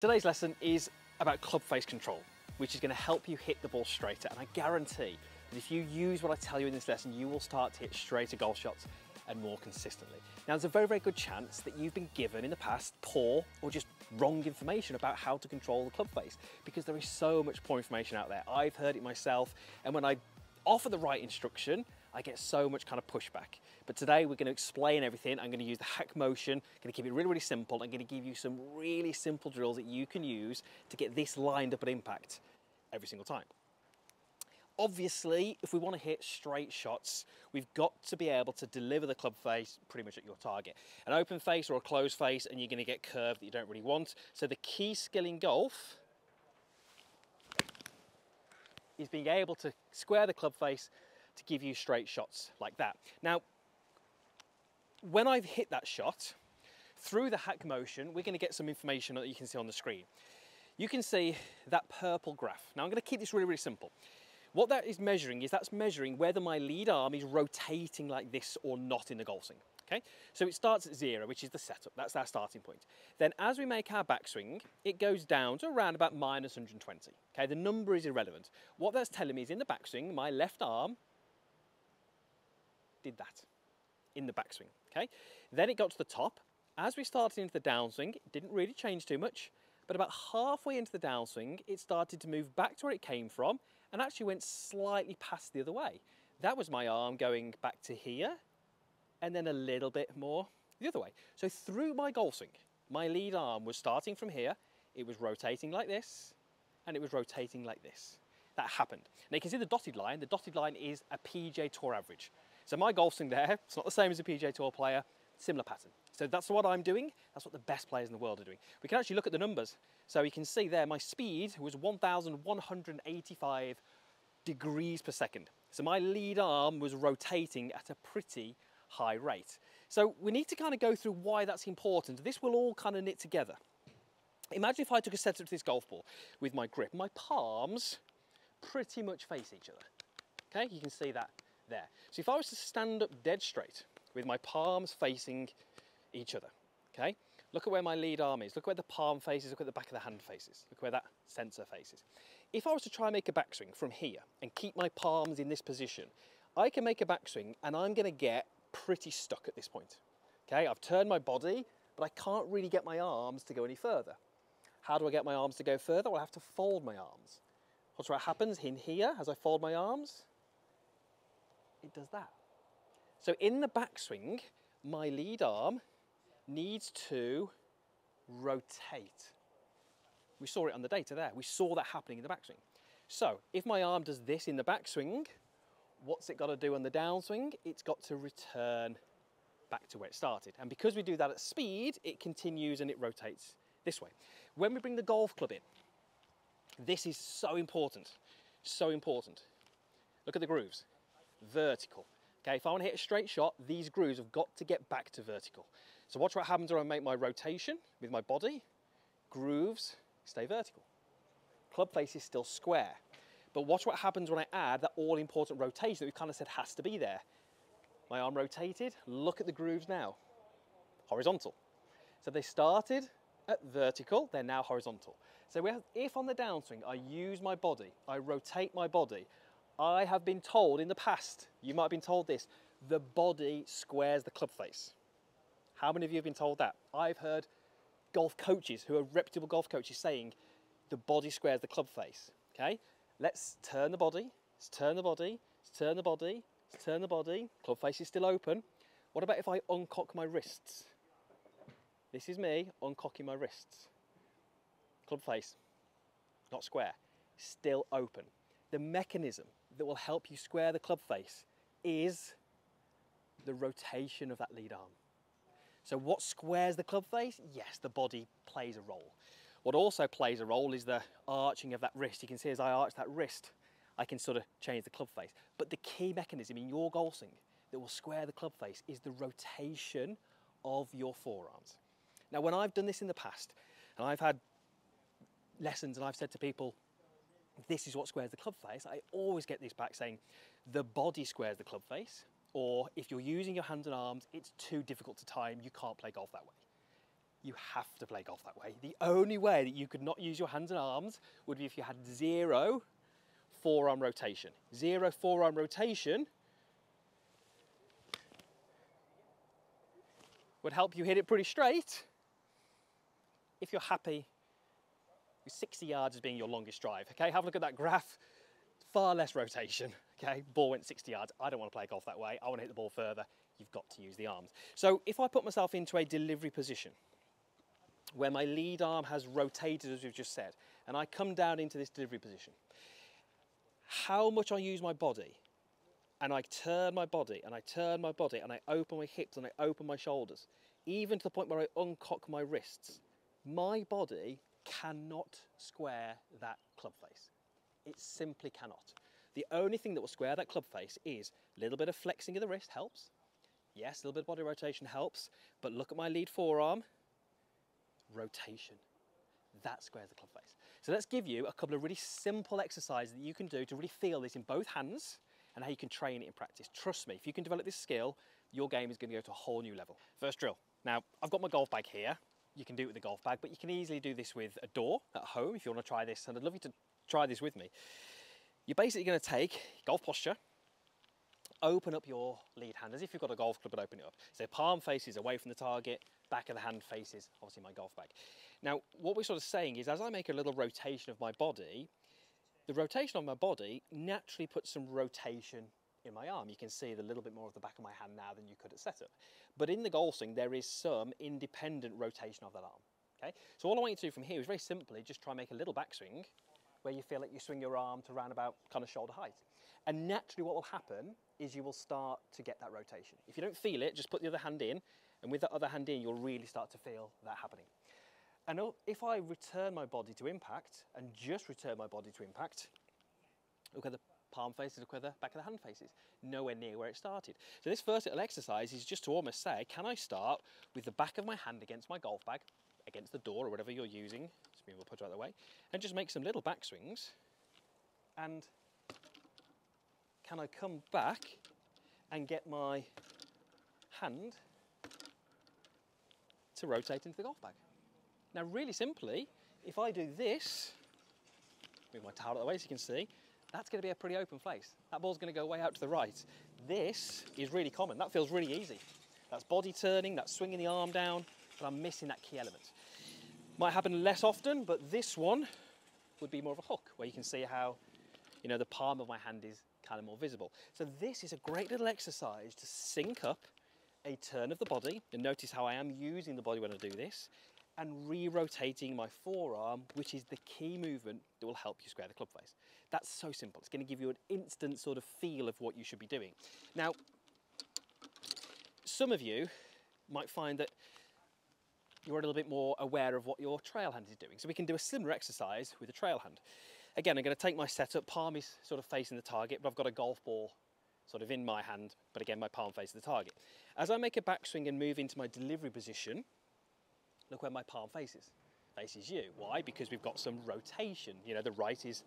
Today's lesson is about club face control, which is going to help you hit the ball straighter. And I guarantee that if you use what I tell you in this lesson, you will start to hit straighter golf shots and more consistently. Now, there's a very, very good chance that you've been given in the past poor or just wrong information about how to control the club face, because there is so much poor information out there. I've heard it myself, and when I offer the right instruction, I get so much kind of pushback. But today we're going to explain everything. I'm going to use the hack motion, going to keep it really, really simple. I'm going to give you some really simple drills that you can use to get this lined up at impact every single time. Obviously, if we want to hit straight shots, we've got to be able to deliver the club face pretty much at your target. An open face or a closed face, and you're going to get curve that you don't really want. So the key skill in golf is being able to square the club face to give you straight shots like that. Now, when I've hit that shot, through the hack motion, we're going to get some information that you can see on the screen. You can see that purple graph. Now, I'm going to keep this really, really simple. What that is measuring is that's measuring whether my lead arm is rotating like this or not in the golf swing. Okay, so it starts at 0, which is the setup. That's our starting point. Then as we make our backswing, it goes down to around about minus 120. Okay, the number is irrelevant. What that's telling me is in the backswing, my left arm did that in the backswing. Okay, then it got to the top. As we started into the downswing, it didn't really change too much, but about halfway into the downswing, it started to move back to where it came from and actually went slightly past the other way. That was my arm going back to here, and then a little bit more the other way. So through my golf swing, my lead arm was starting from here, it was rotating like this, and it was rotating like this. That happened. Now you can see the dotted line. The dotted line is a PGA Tour average. So my golf swing there, it's not the same as a PGA Tour player, similar pattern. So that's what I'm doing. That's what the best players in the world are doing. We can actually look at the numbers. So you can see there, my speed was 1,185 degrees per second. So my lead arm was rotating at a pretty high rate. So we need to kind of go through why that's important. This will all kind of knit together. Imagine if I took a setup to this golf ball with my grip. My palms pretty much face each other. Okay, you can see that there. So if I was to stand up dead straight with my palms facing each other, okay, look at where my lead arm is, look where the palm faces, look at the back of the hand faces, look where that sensor faces. If I was to try and make a backswing from here and keep my palms in this position, I can make a backswing and I'm going to get pretty stuck at this point. Okay, I've turned my body, but I can't really get my arms to go any further. How do I get my arms to go further? Well, I have to fold my arms. What's what happens in here as I fold my arms? It does that. So in the backswing, my lead arm needs to rotate. We saw it on the data there. We saw that happening in the backswing. So if my arm does this in the backswing, what's it got to do on the downswing? It's got to return back to where it started. And because we do that at speed, it continues and it rotates this way. When we bring the golf club in, this is so important, so important. Look at the grooves, vertical. Okay, if I want to hit a straight shot, these grooves have got to get back to vertical. So watch what happens when I make my rotation with my body. Grooves stay vertical. Club face is still square. But watch what happens when I add that all-important rotation that we've kind of said has to be there. My arm rotated, look at the grooves now. Horizontal. So they started at vertical, they're now horizontal. So if on the downswing I use my body, I rotate my body, I have been told in the past, you might have been told this, the body squares the club face. How many of you have been told that? I've heard golf coaches who are reputable golf coaches saying the body squares the club face. Okay, let's turn the body, let's turn the body, let's turn the body, let's turn the body. Club face is still open. What about if I uncock my wrists? This is me uncocking my wrists. Club face, not square, still open. The mechanism that will help you square the club face is the rotation of that lead arm. So what squares the club face? Yes, the body plays a role. What also plays a role is the arching of that wrist. You can see as I arch that wrist, I can sort of change the club face. But the key mechanism in your golf swing that will square the club face is the rotation of your forearms. Now, when I've done this in the past, and I've had lessons and I've said to people, this is what squares the club face, I always get this back saying, the body squares the club face, or if you're using your hands and arms, it's too difficult to time, you can't play golf that way. You have to play golf that way. The only way that you could not use your hands and arms would be if you had zero forearm rotation. Zero forearm rotation would help you hit it pretty straight if you're happy with 60 yards as being your longest drive. Okay, have a look at that graph. Far less rotation. Okay, ball went 60 yards. I don't want to play golf that way. I want to hit the ball further. You've got to use the arms. So if I put myself into a delivery position where my lead arm has rotated, as we've just said, and I come down into this delivery position, how much I use my body, and I turn my body, and I turn my body, and I open my hips, and I open my shoulders, even to the point where I uncock my wrists, my body cannot square that club face. It simply cannot. The only thing that will square that club face is a little bit of flexing of the wrist helps. Yes, a little bit of body rotation helps, but look at my lead forearm. Rotation. That squares the club face. So let's give you a couple of really simple exercises that you can do to really feel this in both hands and how you can train it in practice. Trust me, if you can develop this skill, your game is going to go to a whole new level. First drill. Now, I've got my golf bag here. You can do it with the golf bag, but you can easily do this with a door at home if you want to try this, and I'd love you to try this with me. You're basically going to take golf posture, open up your lead hand as if you've got a golf club and open it up. So palm faces away from the target, back of the hand faces, obviously my golf bag. Now, what we're sort of saying is as I make a little rotation of my body, the rotation of my body naturally puts some rotation in my arm. You can see the little bit more of the back of my hand now than you could at setup. But in the golf swing, there is some independent rotation of that arm. Okay? So all I want you to do from here is very simply just try and make a little backswing where you feel like you swing your arm to around about kind of shoulder height. And naturally what will happen is you will start to get that rotation. If you don't feel it, just put the other hand in, and with that other hand in, you'll really start to feel that happening. And if I return my body to impact, and just return my body to impact, look at the palm faces, look where the back of the hand faces, nowhere near where it started. So this first little exercise is just to almost say, can I start with the back of my hand against my golf bag, against the door or whatever you're using, so we'll put it out of the way, and just make some little backswings, and can I come back and get my hand to rotate into the golf bag? Now really simply, if I do this, move my towel out of the way so you can see, that's going to be a pretty open face. That ball's going to go way out to the right. This is really common. That feels really easy. That's body turning, that's swinging the arm down, but I'm missing that key element. Might happen less often, but this one would be more of a hook, where you can see how, you know, the palm of my hand is kind of more visible. So this is a great little exercise to sync up a turn of the body, and notice how I am using the body when I do this, and re-rotating my forearm, which is the key movement that will help you square the club face. That's so simple. It's going to give you an instant sort of feel of what you should be doing. Now, some of you might find that you're a little bit more aware of what your trail hand is doing. So we can do a similar exercise with a trail hand. Again, I'm going to take my setup, palm is sort of facing the target, but I've got a golf ball sort of in my hand, but again, my palm faces the target. As I make a backswing and move into my delivery position, look where my palm faces you. Why? Because we've got some rotation. You know, the right is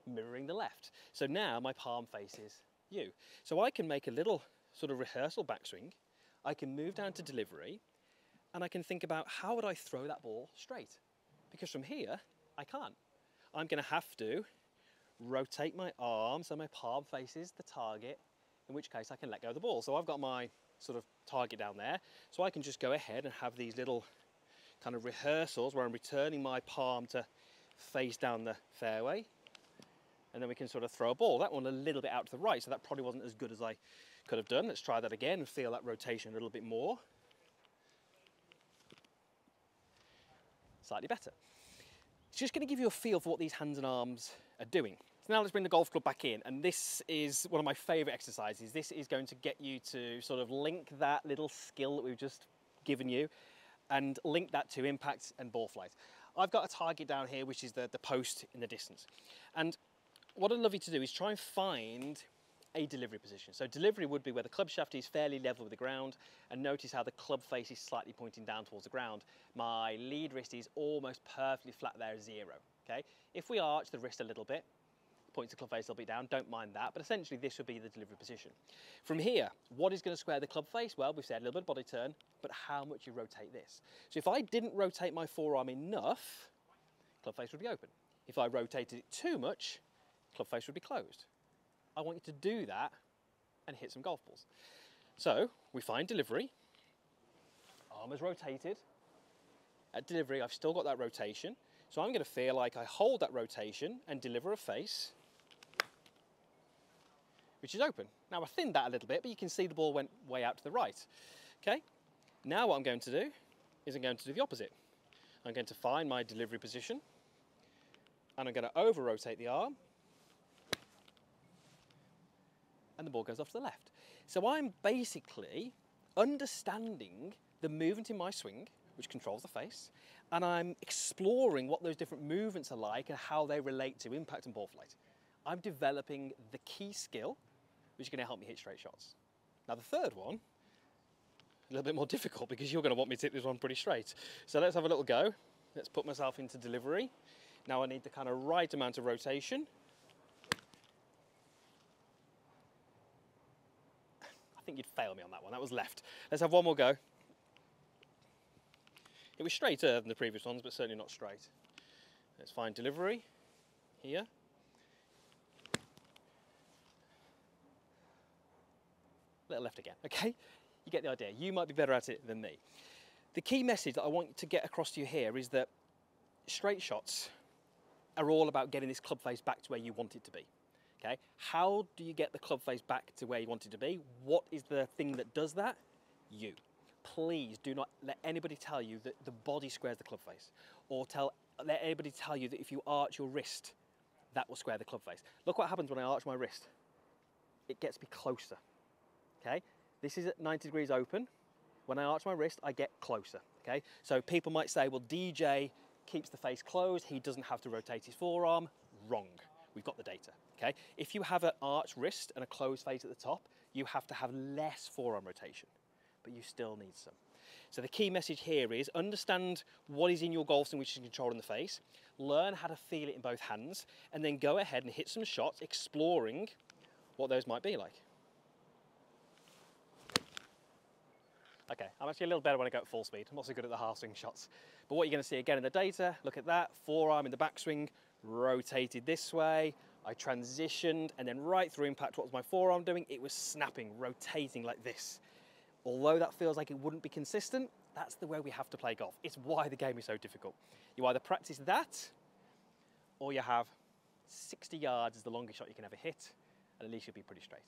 mirroring the left. So now my palm faces you. So I can make a little sort of rehearsal backswing. I can move down to delivery, and I can think about how would I throw that ball straight? Because from here, I can't. I'm going to have to rotate my arm so my palm faces the target, in which case I can let go of the ball. So I've got my sort of target down there, so I can just go ahead and have these little kind of rehearsals where I'm returning my palm to face down the fairway, and then we can sort of throw a ball. That one a little bit out to the right, so that probably wasn't as good as I could have done. Let's try that again and feel that rotation a little bit more. Slightly better. It's just going to give you a feel for what these hands and arms are doing. So now let's bring the golf club back in, and this is one of my favourite exercises. This is going to get you to sort of link that little skill that we've just given you and link that to impact and ball flight. I've got a target down here, which is the post in the distance. And what I'd love you to do is try and find a delivery position. So delivery would be where the club shaft is fairly level with the ground, and notice how the club face is slightly pointing down towards the ground. My lead wrist is almost perfectly flat there, 0, okay? If we arch the wrist a little bit, points the club face a little bit down, don't mind that, but essentially this would be the delivery position. From here, what is going to square the club face? Well, we've said a little bit of body turn, but how much you rotate this. So if I didn't rotate my forearm enough, club face would be open. If I rotated it too much, club face would be closed. I want you to do that and hit some golf balls. So we find delivery, arm is rotated. At delivery, I've still got that rotation. So I'm going to feel like I hold that rotation and deliver a face, which is open. Now I thinned that a little bit, but you can see the ball went way out to the right. Okay, now what I'm going to do is I'm going to do the opposite. I'm going to find my delivery position, and I'm going to over-rotate the arm, and the ball goes off to the left. So I'm basically understanding the movement in my swing, which controls the face, and I'm exploring what those different movements are like and how they relate to impact and ball flight. I'm developing the key skill, which is going to help me hit straight shots. Now the third one, a little bit more difficult because you're going to want me to hit this one pretty straight. So let's have a little go. Let's put myself into delivery. Now I need the kind of right amount of rotation. I think you'd fail me on that one, that was left. Let's have one more go. It was straighter than the previous ones, but certainly not straight. Let's find delivery here. Little left again, okay? You get the idea. You might be better at it than me. The key message that I want to get across to you here is that straight shots are all about getting this club face back to where you want it to be, okay? How do you get the club face back to where you want it to be? What is the thing that does that? You. Please do not let anybody tell you that the body squares the club face, or let anybody tell you that if you arch your wrist, that will square the club face. Look what happens when I arch my wrist. It gets me closer, okay? This is at 90 degrees open. When I arch my wrist, I get closer, okay? So people might say, well, DJ keeps the face closed, he doesn't have to rotate his forearm. Wrong, we've got the data, okay? If you have an arched wrist and a closed face at the top, you have to have less forearm rotation, but you still need some. So the key message here is understand what is in your golf swing which is controlling the face, learn how to feel it in both hands, and then go ahead and hit some shots exploring what those might be like. Okay, I'm actually a little better when I go at full speed. I'm not so good at the half swing shots. But what you're going to see again in the data, look at that, forearm in the backswing, rotated this way, I transitioned, and then right through impact, what was my forearm doing? It was snapping, rotating like this. Although that feels like it wouldn't be consistent, that's the way we have to play golf. It's why the game is so difficult. You either practice that, or you have 60 yards as the longest shot you can ever hit, and at least you'll be pretty straight.